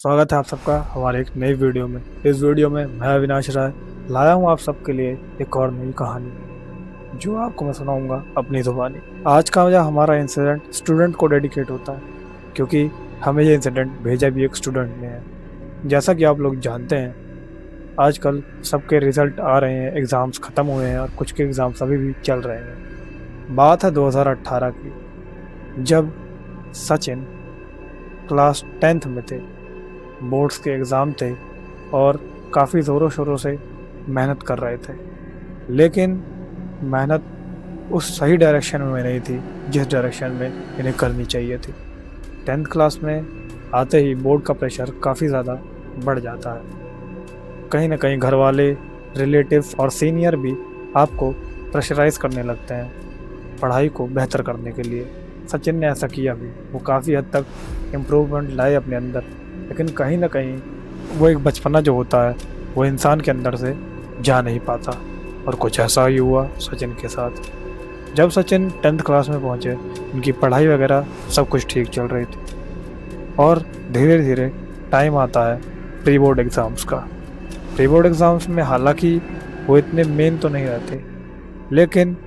स्वागत है आप सबका हमारे एक नई वीडियो में। इस वीडियो में मैं अविनाश राय लाया हूँ आप सबके लिए एक और नई कहानी जो आपको मैं सुनाऊंगा अपनी ज़ुबानी। आज का जो हमारा इंसिडेंट स्टूडेंट को डेडिकेट होता है, क्योंकि हमें ये इंसिडेंट भेजा भी एक स्टूडेंट ने है। जैसा कि आप लोग जानते हैं, आजकल सबके रिजल्ट आ रहे हैं, एग्ज़ाम्स ख़त्म हुए हैं और कुछ के एग्ज़ाम्स अभी भी चल रहे हैं। बात है 2018 की, जब सचिन क्लास 10th में थे। बोर्ड्स के एग्ज़ाम थे और काफ़ी ज़ोरों शोरों से मेहनत कर रहे थे, लेकिन मेहनत उस सही डायरेक्शन में नहीं थी जिस डायरेक्शन में इन्हें करनी चाहिए थी। 10th क्लास में आते ही बोर्ड का प्रेशर काफ़ी ज़्यादा बढ़ जाता है। कहीं ना कहीं घर वाले, रिलेटिव्स और सीनियर भी आपको प्रेशराइज करने लगते हैं पढ़ाई को बेहतर करने के लिए। सचिन ने ऐसा किया भी, वो काफ़ी हद तक इम्प्रूवमेंट लाए अपने अंदर, लेकिन कहीं ना कहीं वो एक बचपना जो होता है वो इंसान के अंदर से जा नहीं पाता। और कुछ ऐसा ही हुआ सचिन के साथ। जब सचिन 10th क्लास में पहुँचे, उनकी पढ़ाई वगैरह सब कुछ ठीक चल रही थी और धीरे धीरे टाइम आता है प्री बोर्ड एग्ज़ाम्स का। प्री बोर्ड एग्ज़ाम्स में हालांकि वो इतने मेन तो नहीं रहते, लेकिन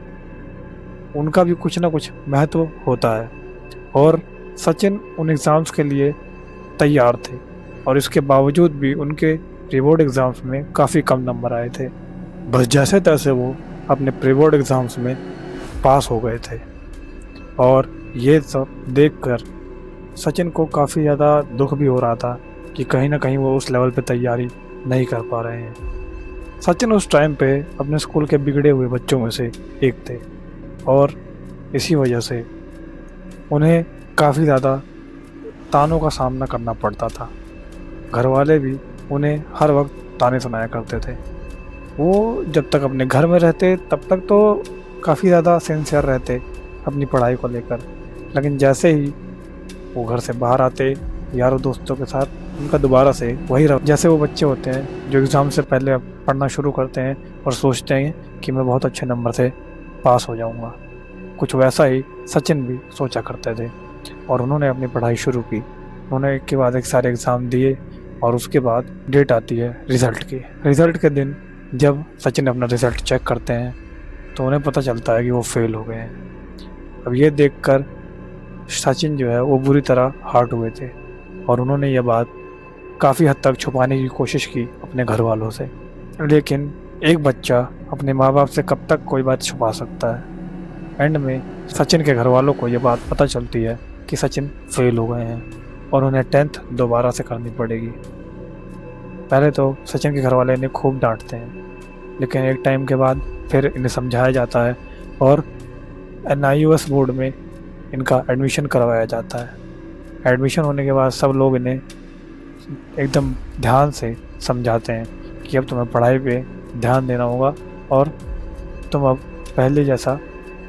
उनका भी कुछ ना कुछ महत्व होता है और सचिन उन एग्ज़ाम्स के लिए तैयार थे और इसके बावजूद भी उनके प्री बोर्ड एग्ज़ाम्स में काफ़ी कम नंबर आए थे। बस जैसे तैसे वो अपने प्री बोर्ड एग्ज़ाम्स में पास हो गए थे और ये सब देखकर सचिन को काफ़ी ज़्यादा दुख भी हो रहा था कि कहीं ना कहीं वो उस लेवल पे तैयारी नहीं कर पा रहे हैं। सचिन उस टाइम पे अपने स्कूल के बिगड़े हुए बच्चों में से एक थे और इसी वजह से उन्हें काफ़ी ज़्यादा तानों का सामना करना पड़ता था। घर वाले भी उन्हें हर वक्त ताने सुनाया करते थे। वो जब तक अपने घर में रहते तब तक तो काफ़ी ज़्यादा सिंसियर रहते अपनी पढ़ाई को लेकर, लेकिन जैसे ही वो घर से बाहर आते यारों दोस्तों के साथ, उनका दोबारा से वही जैसे वो बच्चे होते हैं जो एग्ज़ाम से पहले पढ़ना शुरू करते हैं और सोचते हैं कि मैं बहुत अच्छे नंबर से पास हो जाऊँगा। कुछ वैसा ही सचिन भी सोचा करते थे और उन्होंने अपनी पढ़ाई शुरू की। उन्होंने एक के बाद एक सारे एग्ज़ाम दिए और उसके बाद डेट आती है रिज़ल्ट की। रिज़ल्ट के दिन जब सचिन अपना रिज़ल्ट चेक करते हैं तो उन्हें पता चलता है कि वो फेल हो गए हैं। अब ये देखकर सचिन जो है वो बुरी तरह हर्ट हुए थे और उन्होंने ये बात काफ़ी हद तक छुपाने की कोशिश की अपने घर वालों से, लेकिन एक बच्चा अपने माँ बाप से कब तक कोई बात छुपा सकता है। एंड में सचिन के घर वालों को ये बात पता चलती है कि सचिन फेल हो गए हैं और उन्हें 10th दोबारा से करनी पड़ेगी। पहले तो सचिन के घर वाले इन्हें खूब डांटते हैं, लेकिन एक टाइम के बाद फिर इन्हें समझाया जाता है और NIOS बोर्ड में इनका एडमिशन करवाया जाता है। एडमिशन होने के बाद सब लोग इन्हें एकदम ध्यान से समझाते हैं कि अब तुम्हें पढ़ाई पे ध्यान देना होगा और तुम अब पहले जैसा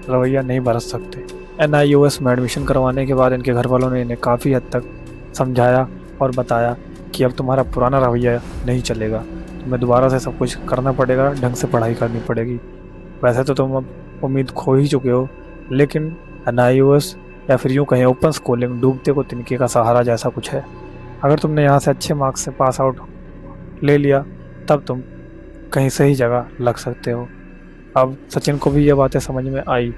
रवैया नहीं बरत सकते। NIOS में एडमिशन करवाने के बाद इनके घर वालों ने इन्हें काफ़ी हद तक समझाया और बताया कि अब तुम्हारा पुराना रवैया नहीं चलेगा, तुम्हें दोबारा से सब कुछ करना पड़ेगा, ढंग से पढ़ाई करनी पड़ेगी। वैसे तो तुम अब उम्मीद खो ही चुके हो, लेकिन NIOS या फिर यूँ कहें ओपन स्कूलिंग डूबते को तिनके का सहारा जैसा कुछ है। अगर तुमने यहाँ से अच्छे मार्क्स से पास आउट ले लिया तब तुम कहीं सही जगह लग सकते हो। अब सचिन को भी ये बातें समझ में आई,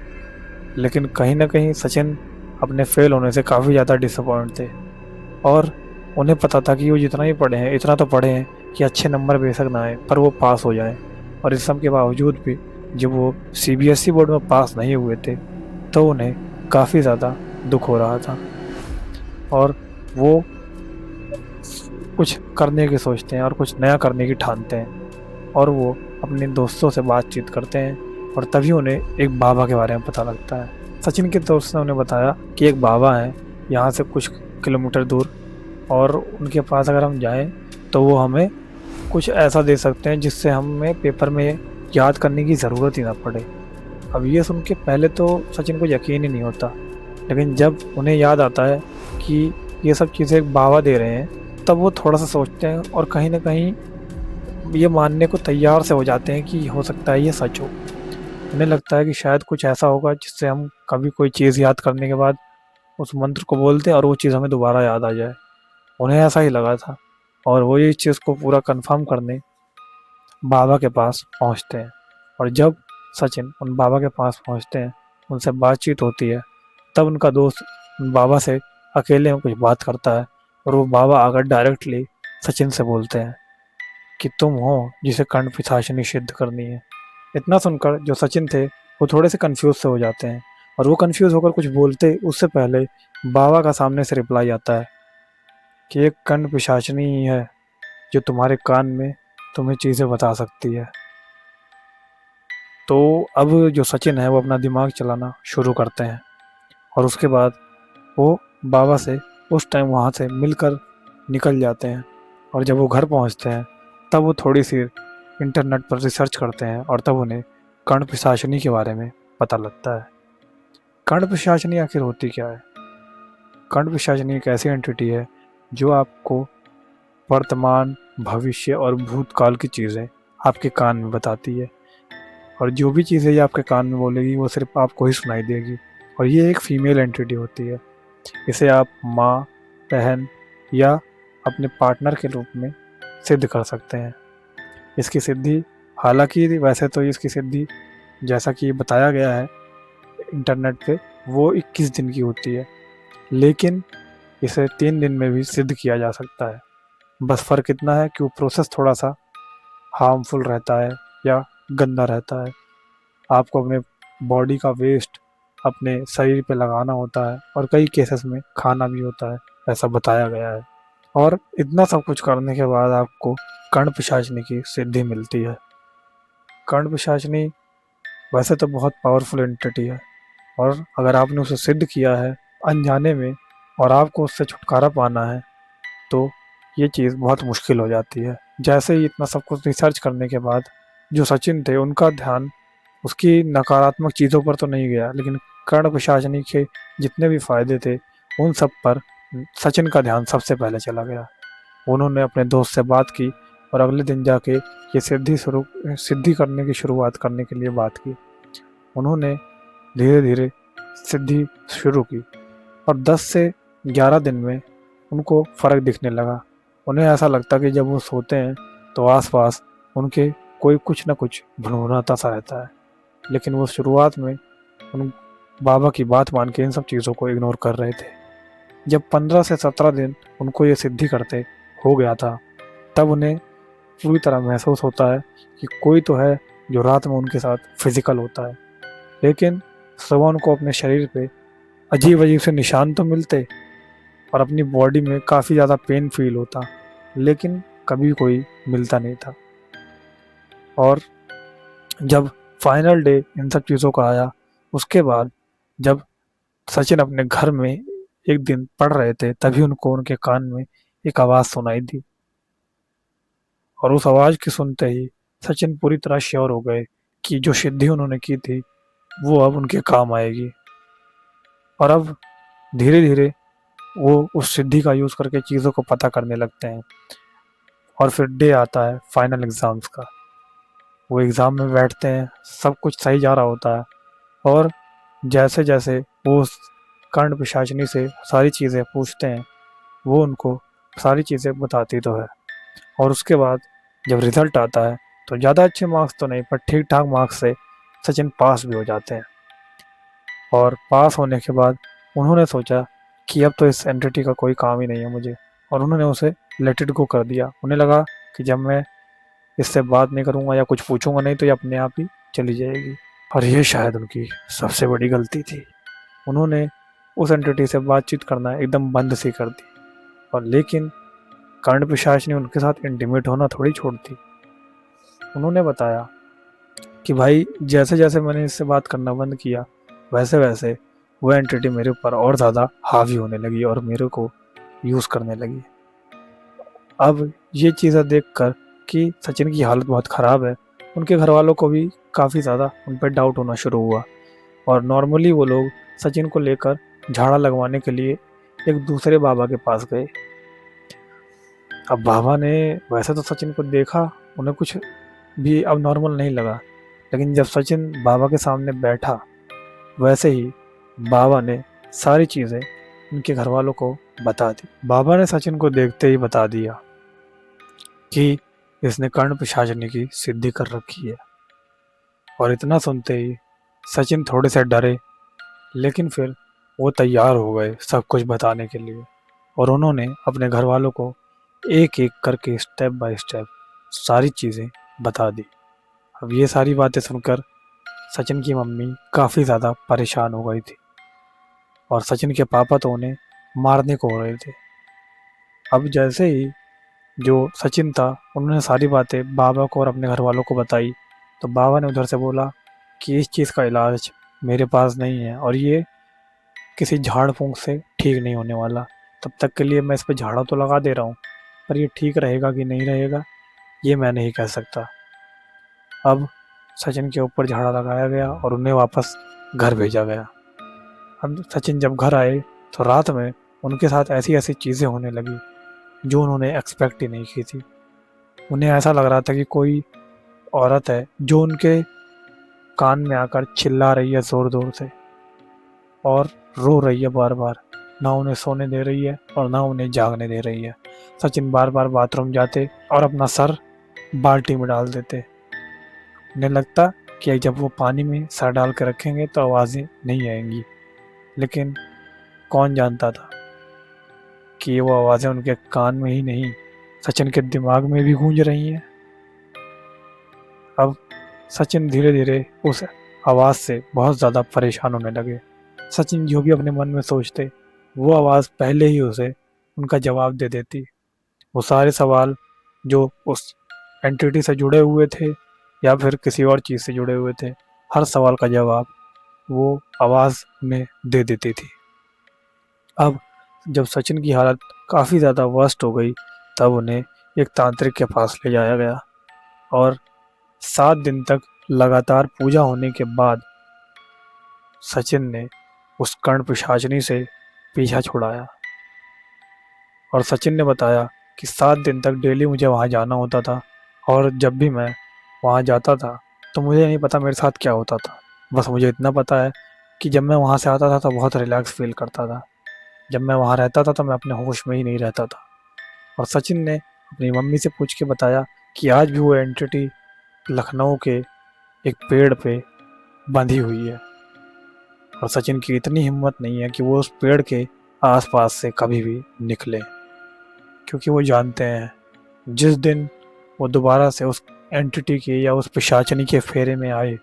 लेकिन कहीं ना कहीं सचिन अपने फेल होने से काफ़ी ज़्यादा डिसअपॉइंट थे और उन्हें पता था कि वो जितना ही पढ़े हैं, इतना तो पढ़े हैं कि अच्छे नंबर बेशक ना आए पर वो पास हो जाए। और इस सब के बावजूद भी जब वो CBSE बोर्ड में पास नहीं हुए थे तो उन्हें काफ़ी ज़्यादा दुख हो रहा था और वो कुछ करने की सोचते हैं और कुछ नया करने की ठानते हैं और वो अपने दोस्तों से बातचीत करते हैं और तभी उन्हें एक बाबा के बारे में पता लगता है। सचिन के दोस्त ने उन्हें बताया कि एक बाबा हैं यहाँ से कुछ किलोमीटर दूर और उनके पास अगर हम जाएं तो वो हमें कुछ ऐसा दे सकते हैं जिससे हमें पेपर में याद करने की ज़रूरत ही ना पड़े। अब ये सुन के पहले तो सचिन को यकीन ही नहीं होता, लेकिन जब उन्हें याद आता है कि ये सब चीज़ें एक बाबा दे रहे हैं तब वो थोड़ा सा सोचते हैं और कहीं ना कहीं ये मानने को तैयार से हो जाते हैं कि हो सकता है ये सच हो। उन्हें लगता है कि शायद कुछ ऐसा होगा जिससे हम कभी कोई चीज़ याद करने के बाद उस मंत्र को बोलते हैं और वो चीज़ हमें दोबारा याद आ जाए। उन्हें ऐसा ही लगा था और वो इस चीज़ को पूरा कंफर्म करने बाबा के पास पहुंचते हैं। और जब सचिन उन बाबा के पास पहुंचते हैं, उनसे बातचीत होती है, तब उनका दोस्त उन बाबा से अकेले में कुछ बात करता है और वो बाबा आकर डायरेक्टली सचिन से बोलते हैं कि तुम हो जिसे कर्ण पिशाचिनी सिद्ध करनी है। इतना सुनकर जो सचिन थे वो थोड़े से कंफ्यूज से हो जाते हैं और वो कंफ्यूज होकर कुछ बोलते उससे पहले बाबा का सामने से रिप्लाई आता है कि एक कर्ण पिशाचिनी ही है जो तुम्हारे कान में तुम्हें चीज़ें बता सकती है। तो अब जो सचिन है वो अपना दिमाग चलाना शुरू करते हैं और उसके बाद वो बाबा से उस टाइम वहाँ से मिलकर निकल जाते हैं। और जब वो घर पहुँचते हैं तब वो थोड़ी सी इंटरनेट पर रिसर्च करते हैं और तब उन्हें कर्ण पिशाचिनी के बारे में पता लगता है। कर्ण पिशाचिनी आखिर होती क्या है? कर्ण पिशाचिनी एक ऐसी एंटिटी है जो आपको वर्तमान, भविष्य और भूतकाल की चीज़ें आपके कान में बताती है और जो भी चीज़ें ये आपके कान में बोलेगी वो सिर्फ आपको ही सुनाई देगी। और ये एक फीमेल एंटिटी होती है। इसे आप माँ, बहन या अपने पार्टनर के रूप में सिद्ध कर सकते हैं। इसकी सिद्धि, हालांकि वैसे तो इसकी सिद्धि जैसा कि बताया गया है इंटरनेट पे, वो 21 दिन की होती है, लेकिन इसे 3 दिन में भी सिद्ध किया जा सकता है। बस फ़र्क इतना है कि वो प्रोसेस थोड़ा सा हार्मफुल रहता है या गंदा रहता है। आपको अपने बॉडी का वेस्ट अपने शरीर पे लगाना होता है और कई केसेस में खाना भी होता है, ऐसा बताया गया है। और इतना सब कुछ करने के बाद आपको कर्ण पिशाचिनी की सिद्धि मिलती है। कर्ण पिशाचिनी वैसे तो बहुत पावरफुल एंटिटी है और अगर आपने उसे सिद्ध किया है अनजाने में और आपको उससे छुटकारा पाना है तो ये चीज़ बहुत मुश्किल हो जाती है। जैसे ही इतना सब कुछ रिसर्च करने के बाद जो सचिन थे उनका ध्यान उसकी नकारात्मक चीज़ों पर तो नहीं गया, लेकिन कर्ण पिशाचिनी के जितने भी फायदे थे उन सब पर सचिन का ध्यान सबसे पहले चला गया। उन्होंने अपने दोस्त से बात की और अगले दिन जाके ये सिद्धि करने की शुरुआत करने के लिए बात की। उन्होंने धीरे धीरे सिद्धि शुरू की और 10 से 11 दिन में उनको फ़र्क दिखने लगा। उन्हें ऐसा लगता कि जब वो सोते हैं तो आसपास उनके कोई कुछ ना कुछ भुनभुनाता सा रहता है, लेकिन वो शुरुआत में उन बाबा की बात मान के इन सब चीज़ों को इग्नोर कर रहे थे। जब 15 से 17 दिन उनको ये सिद्धि करते हो गया था, तब उन्हें पूरी तरह महसूस होता है कि कोई तो है जो रात में उनके साथ फिजिकल होता है, लेकिन सुबह उनको अपने शरीर पे अजीब अजीब से निशान तो मिलते और अपनी बॉडी में काफ़ी ज़्यादा पेन फील होता, लेकिन कभी कोई मिलता नहीं था। और जब फाइनल डे इन सब चीज़ों का आया, उसके बाद जब सचिन अपने घर में एक दिन पढ़ रहे थे, तभी उनको उनके कान में एक आवाज़ सुनाई दी और उस आवाज़ के सुनते ही सचिन पूरी तरह श्योर हो गए कि जो सिद्धि उन्होंने की थी वो अब उनके काम आएगी। और अब धीरे धीरे वो उस सिद्धि का यूज़ करके चीज़ों को पता करने लगते हैं। और फिर डे आता है फाइनल एग्ज़ाम्स का। वो एग्ज़ाम में बैठते हैं, सब कुछ सही जा रहा होता है और जैसे जैसे वो उस कर्ण पिशाचिनी से सारी चीज़ें पूछते हैं, वो उनको सारी चीज़ें बताती तो है। और उसके बाद जब रिज़ल्ट आता है तो ज़्यादा अच्छे मार्क्स तो नहीं पर ठीक ठाक मार्क्स से सचिन पास भी हो जाते हैं। और पास होने के बाद उन्होंने सोचा कि अब तो इस एंटिटी का कोई काम ही नहीं है मुझे, और उन्होंने उसे लेट इट गो कर दिया। उन्हें लगा कि जब मैं इससे बात नहीं करूँगा या कुछ पूछूंगा नहीं तो ये अपने आप ही चली जाएगी। और ये शायद उनकी सबसे बड़ी गलती थी। उन्होंने उस एंटिटी से बातचीत करना एकदम बंद सी कर दी। और लेकिन कर्ण पिशाच ने उनके साथ इंटीमेट होना थोड़ी छोड़ दी। उन्होंने बताया कि भाई जैसे जैसे मैंने इससे बात करना बंद किया वैसे वैसे वो एंटिटी मेरे ऊपर और ज़्यादा हावी होने लगी और मेरे को यूज़ करने लगी। अब ये चीज़ें देखकर कि सचिन की हालत बहुत ख़राब है, उनके घर वालों को भी काफ़ी ज़्यादा उन पर डाउट होना शुरू हुआ और नॉर्मली वो लोग सचिन को लेकर झाड़ा लगवाने के लिए एक दूसरे बाबा के पास गए। अब बाबा ने वैसे तो सचिन को देखा, उन्हें कुछ भी अब नॉर्मल नहीं लगा, लेकिन जब सचिन बाबा के सामने बैठा वैसे ही बाबा ने सारी चीज़ें उनके घर वालों को बता दी। बाबा ने सचिन को देखते ही बता दिया कि इसने कर्ण पिशाचिनी की सिद्धि कर रखी है। और इतना सुनते ही सचिन थोड़े से डरे, लेकिन फिर वो तैयार हो गए सब कुछ बताने के लिए। और उन्होंने अपने घर वालों को एक एक करके स्टेप बाय स्टेप सारी चीज़ें बता दी। अब ये सारी बातें सुनकर सचिन की मम्मी काफ़ी ज़्यादा परेशान हो गई थी और सचिन के पापा तो उन्हें मारने को हो रहे थे। अब जैसे ही जो सचिन था उन्होंने सारी बातें बाबा को और अपने घर वालों को बताई, तो बाबा ने उधर से बोला कि इस चीज़ का इलाज मेरे पास नहीं है और ये किसी झाड़ फूंक से ठीक नहीं होने वाला। तब तक के लिए मैं इस पे झाड़ा तो लगा दे रहा हूँ, पर ये ठीक रहेगा कि नहीं रहेगा ये मैं नहीं कह सकता। अब सचिन के ऊपर झाड़ा लगाया गया और उन्हें वापस घर भेजा गया। अब सचिन जब घर आए तो रात में उनके साथ ऐसी ऐसी चीज़ें होने लगी जो उन्होंने एक्सपेक्ट ही नहीं की थी। उन्हें ऐसा लग रहा था कि कोई औरत है जो उनके कान में आकर चिल्ला रही है ज़ोर ज़ोर से और रो रही है बार बार। ना उन्हें सोने दे रही है और ना उन्हें जागने दे रही है। सचिन बार बार बाथरूम जाते और अपना सर बाल्टी में डाल देते। उन्हें लगता कि जब वो पानी में सर डाल कर रखेंगे तो आवाज़ें नहीं आएंगी, लेकिन कौन जानता था कि वो आवाज़ें उनके कान में ही नहीं सचिन के दिमाग में भी गूंज रही हैं। अब सचिन धीरे धीरे उस आवाज़ से बहुत ज़्यादा परेशान होने लगे। सचिन जो भी अपने मन में सोचते वो आवाज़ पहले ही उसे उनका जवाब दे देती। वो सारे सवाल जो उस एंटिटी से जुड़े हुए थे या फिर किसी और चीज़ से जुड़े हुए थे, हर सवाल का जवाब वो आवाज़ उन्हें दे देती थी। अब जब सचिन की हालत काफ़ी ज़्यादा वर्स्ट हो गई तब उन्हें एक तांत्रिक के पास ले जाया गया और 7 दिन तक लगातार पूजा होने के बाद सचिन ने उस कर्ण पिशाचिनी से पीछा छुड़ाया। और सचिन ने बताया कि 7 दिन तक डेली मुझे वहाँ जाना होता था और जब भी मैं वहाँ जाता था तो मुझे नहीं पता मेरे साथ क्या होता था। बस मुझे इतना पता है कि जब मैं वहाँ से आता था तो बहुत रिलैक्स फील करता था। जब मैं वहाँ रहता था तो मैं अपने होश में ही नहीं रहता था। और सचिन ने अपनी मम्मी से पूछ के बताया कि आज भी वो एंटिटी लखनऊ के एक पेड़ पे बंधी हुई है और सचिन की इतनी हिम्मत नहीं है कि वो उस पेड़ के आसपास से कभी भी निकले, क्योंकि वो जानते हैं जिस दिन वो दोबारा से उस एंटिटी के या उस पिशाचनी के फेरे में आए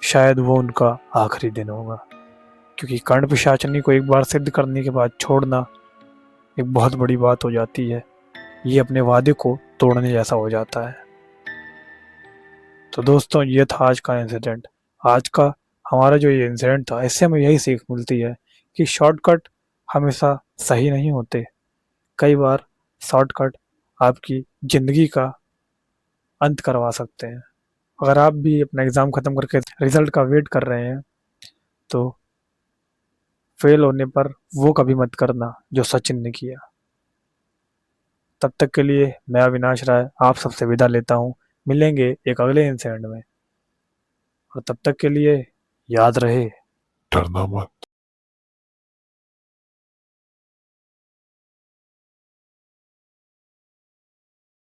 शायद वो उनका आखिरी दिन होगा। क्योंकि कर्ण पिशाचनी को एक बार सिद्ध करने के बाद छोड़ना एक बहुत बड़ी बात हो जाती है। ये अपने वादे को तोड़ने जैसा हो जाता है। तो दोस्तों ये था आज का इंसिडेंट। आज का हमारा जो ये इंसिडेंट था इससे हमें यही सीख मिलती है कि शॉर्टकट हमेशा सही नहीं होते। कई बार शॉर्टकट आपकी ज़िंदगी का अंत करवा सकते हैं। अगर आप भी अपना एग्ज़ाम ख़त्म करके रिज़ल्ट का वेट कर रहे हैं तो फेल होने पर वो कभी मत करना जो सचिन ने किया। तब तक के लिए मैं अविनाश राय आप सबसे विदा लेता हूँ। मिलेंगे एक अगले इंसिडेंट में और तब तक के लिए याद रहे डरना मत।